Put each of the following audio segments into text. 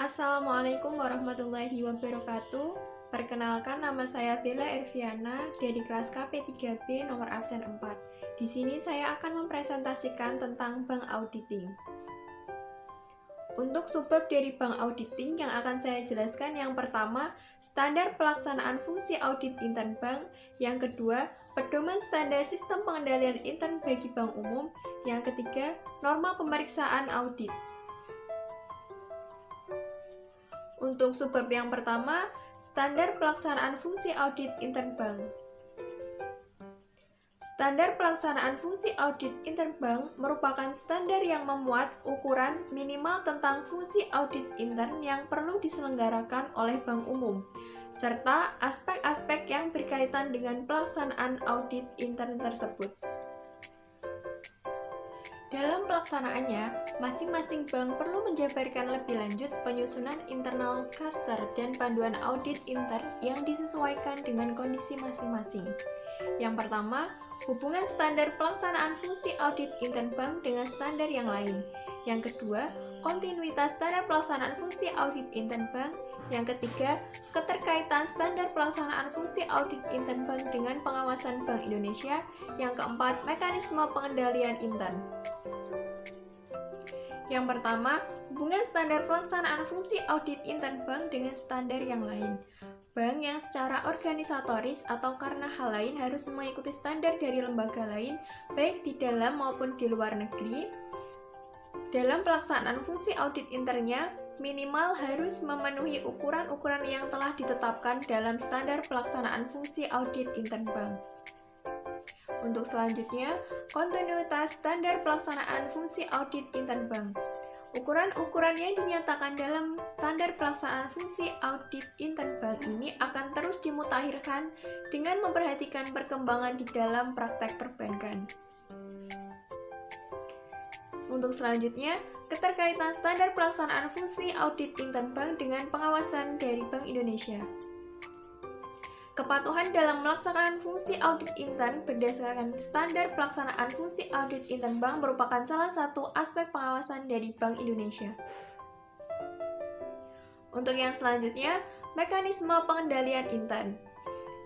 Assalamualaikum warahmatullahi wabarakatuh. Perkenalkan, nama saya Bella Erviana dari kelas KP3B nomor absen 4. Di sini saya akan mempresentasikan tentang bank auditing. Untuk subbab dari bank auditing yang akan saya jelaskan, yang pertama, standar pelaksanaan fungsi audit intern bank. Yang kedua, pedoman standar sistem pengendalian intern bagi bank umum. Yang ketiga, norma pemeriksaan audit. Untuk subbab yang pertama, standar pelaksanaan fungsi audit intern bank. Standar pelaksanaan fungsi audit intern bank merupakan standar yang memuat ukuran minimal tentang fungsi audit intern yang perlu diselenggarakan oleh bank umum, serta aspek-aspek yang berkaitan dengan pelaksanaan audit intern tersebut. Dalam pelaksanaannya, masing-masing bank perlu menjabarkan lebih lanjut penyusunan internal charter dan panduan audit intern yang disesuaikan dengan kondisi masing-masing. Yang pertama, hubungan standar pelaksanaan fungsi audit intern bank dengan standar yang lain. Yang kedua, kontinuitas standar pelaksanaan fungsi audit intern bank. Yang ketiga, keterkaitan standar pelaksanaan fungsi audit intern bank dengan pengawasan Bank Indonesia. Yang keempat, mekanisme pengendalian intern. Yang pertama, hubungan standar pelaksanaan fungsi audit intern bank dengan standar yang lain. Bank yang secara organisatoris atau karena hal lain harus mengikuti standar dari lembaga lain, baik di dalam maupun di luar negeri. Dalam pelaksanaan fungsi audit internnya, minimal harus memenuhi ukuran-ukuran yang telah ditetapkan dalam standar pelaksanaan fungsi audit intern bank. Untuk selanjutnya, kontinuitas standar pelaksanaan fungsi audit intern bank. Ukuran-ukuran yang dinyatakan dalam standar pelaksanaan fungsi audit intern bank ini akan terus dimutakhirkan dengan memperhatikan perkembangan di dalam praktek perbankan. Untuk selanjutnya, keterkaitan standar pelaksanaan fungsi audit intern bank dengan pengawasan dari Bank Indonesia. Kepatuhan dalam melaksanakan fungsi audit intern berdasarkan standar pelaksanaan fungsi audit intern bank merupakan salah satu aspek pengawasan dari Bank Indonesia. Untuk yang selanjutnya, mekanisme pengendalian intern.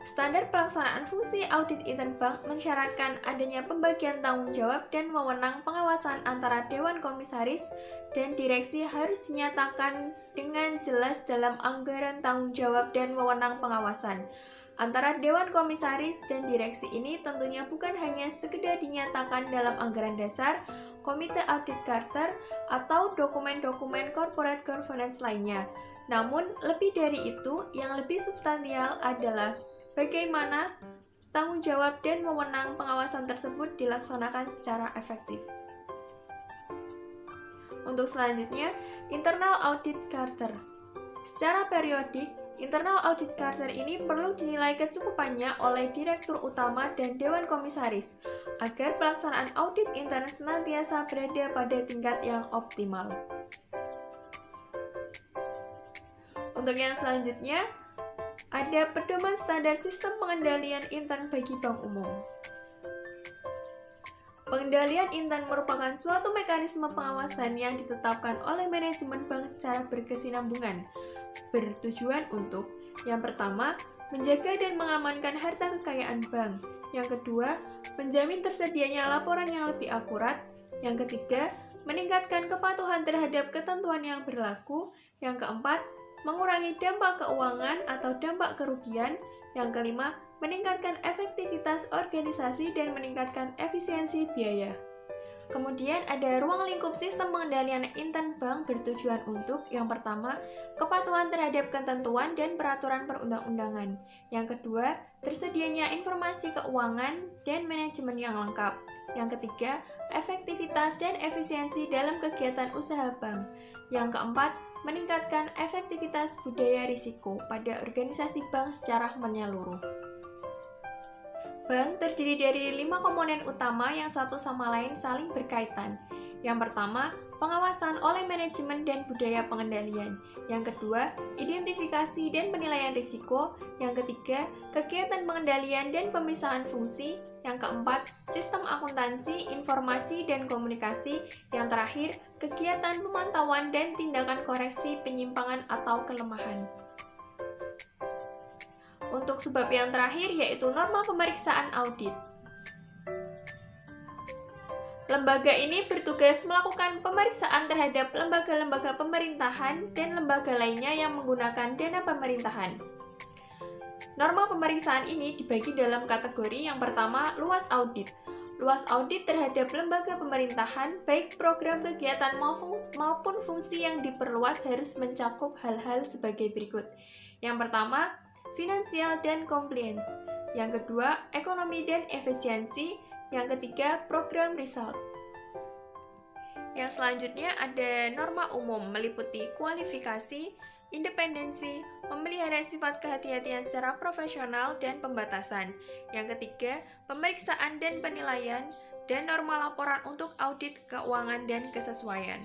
Standar pelaksanaan fungsi audit intern bank mensyaratkan adanya pembagian tanggung jawab dan wewenang pengawasan antara Dewan Komisaris dan Direksi harus dinyatakan dengan jelas dalam anggaran tanggung jawab dan wewenang pengawasan. Antara Dewan Komisaris dan Direksi ini tentunya bukan hanya sekedar dinyatakan dalam anggaran dasar, Komite Audit Charter, atau dokumen-dokumen corporate governance lainnya. Namun, lebih dari itu, yang lebih substansial adalah bagaimana tanggung jawab dan wewenang pengawasan tersebut dilaksanakan secara efektif. Untuk selanjutnya, Internal Audit Charter. Secara periodik, Internal Audit Charter ini perlu dinilai kecukupannya oleh Direktur Utama dan Dewan Komisaris, agar pelaksanaan audit intern senantiasa berada pada tingkat yang optimal. Untuk yang selanjutnya, ada pedoman standar sistem pengendalian intern bagi bank umum. Pengendalian intern merupakan suatu mekanisme pengawasan yang ditetapkan oleh manajemen bank secara berkesinambungan, bertujuan untuk yang pertama, menjaga dan mengamankan harta kekayaan bank. Yang kedua, menjamin tersedianya laporan yang lebih akurat. Yang ketiga, meningkatkan kepatuhan terhadap ketentuan yang berlaku. Yang keempat, mengurangi dampak keuangan atau dampak kerugian. Yang kelima, meningkatkan efektivitas organisasi dan meningkatkan efisiensi biaya. Kemudian ada ruang lingkup sistem pengendalian intern bank bertujuan untuk yang pertama, kepatuhan terhadap ketentuan dan peraturan perundang-undangan. Yang kedua, tersedianya informasi keuangan dan manajemen yang lengkap. Yang ketiga, efektivitas dan efisiensi dalam kegiatan usaha bank. Yang keempat, meningkatkan efektivitas budaya risiko pada organisasi bank secara menyeluruh. Bank terdiri dari 5 komponen utama yang satu sama lain saling berkaitan. Yang pertama, pengawasan oleh manajemen dan budaya pengendalian. Yang kedua, identifikasi dan penilaian risiko. Yang ketiga, kegiatan pengendalian dan pemisahan fungsi. Yang keempat, sistem akuntansi, informasi, dan komunikasi. Yang terakhir, kegiatan pemantauan dan tindakan koreksi penyimpangan atau kelemahan. Untuk subbab yang terakhir yaitu norma pemeriksaan audit. Lembaga ini bertugas melakukan pemeriksaan terhadap lembaga-lembaga pemerintahan dan lembaga lainnya yang menggunakan dana pemerintahan. Norma pemeriksaan ini dibagi dalam kategori yang pertama, luas audit. Luas audit terhadap lembaga pemerintahan, baik program kegiatan maupun fungsi yang diperluas harus mencakup hal-hal sebagai berikut. Yang pertama, finansial dan compliance. Yang kedua, ekonomi dan efisiensi. Yang ketiga, program result. Yang selanjutnya ada norma umum meliputi kualifikasi, independensi, memelihara sifat kehati-hatian secara profesional, dan pembatasan. Yang ketiga, pemeriksaan dan penilaian, dan norma laporan untuk audit keuangan dan kesesuaian.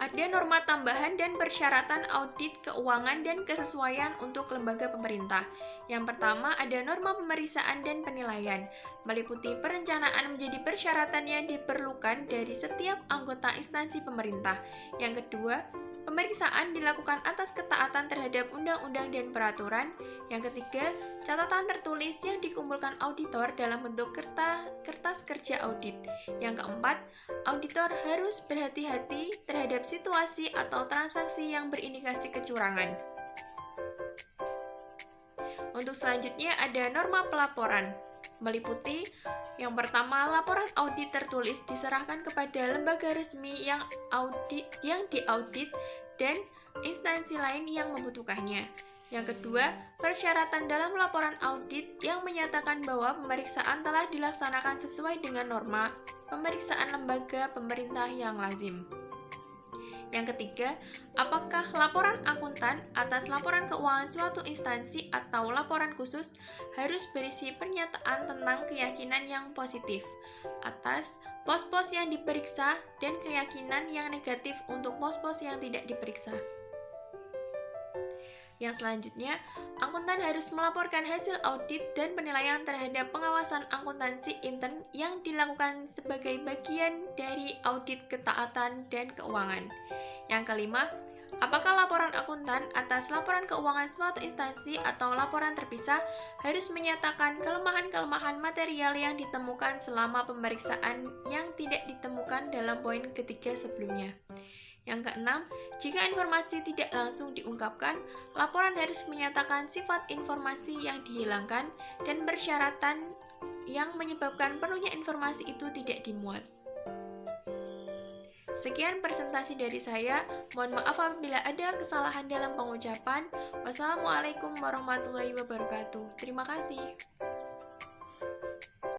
Ada norma tambahan dan persyaratan audit keuangan dan kesesuaian untuk lembaga pemerintah. Yang pertama ada norma pemeriksaan dan penilaian, meliputi perencanaan menjadi persyaratan yang diperlukan dari setiap anggota instansi pemerintah. Yang kedua, pemeriksaan dilakukan atas ketaatan terhadap undang-undang dan peraturan. Yang ketiga, catatan tertulis yang dikumpulkan auditor dalam bentuk kertas kerja audit. Yang keempat, auditor harus berhati-hati terhadap situasi atau transaksi yang berindikasi kecurangan. Untuk selanjutnya ada norma pelaporan, meliputi yang pertama, laporan audit tertulis diserahkan kepada lembaga resmi yang diaudit dan instansi lain yang membutuhkannya. Yang kedua, persyaratan dalam laporan audit yang menyatakan bahwa pemeriksaan telah dilaksanakan sesuai dengan norma pemeriksaan lembaga pemerintah yang lazim. Yang ketiga, apakah laporan akuntan atas laporan keuangan suatu instansi atau laporan khusus harus berisi pernyataan tentang keyakinan yang positif atas pos-pos yang diperiksa dan keyakinan yang negatif untuk pos-pos yang tidak diperiksa. Yang selanjutnya, akuntan harus melaporkan hasil audit dan penilaian terhadap pengawasan akuntansi intern yang dilakukan sebagai bagian dari audit ketaatan dan keuangan. Yang kelima, apakah laporan akuntan atas laporan keuangan suatu instansi atau laporan terpisah harus menyatakan kelemahan-kelemahan material yang ditemukan selama pemeriksaan yang tidak ditemukan dalam poin ketiga sebelumnya. Yang keenam, jika informasi tidak langsung diungkapkan, laporan harus menyatakan sifat informasi yang dihilangkan dan persyaratan yang menyebabkan perlunya informasi itu tidak dimuat. Sekian presentasi dari saya. Mohon maaf apabila ada kesalahan dalam pengucapan. Wassalamualaikum warahmatullahi wabarakatuh. Terima kasih.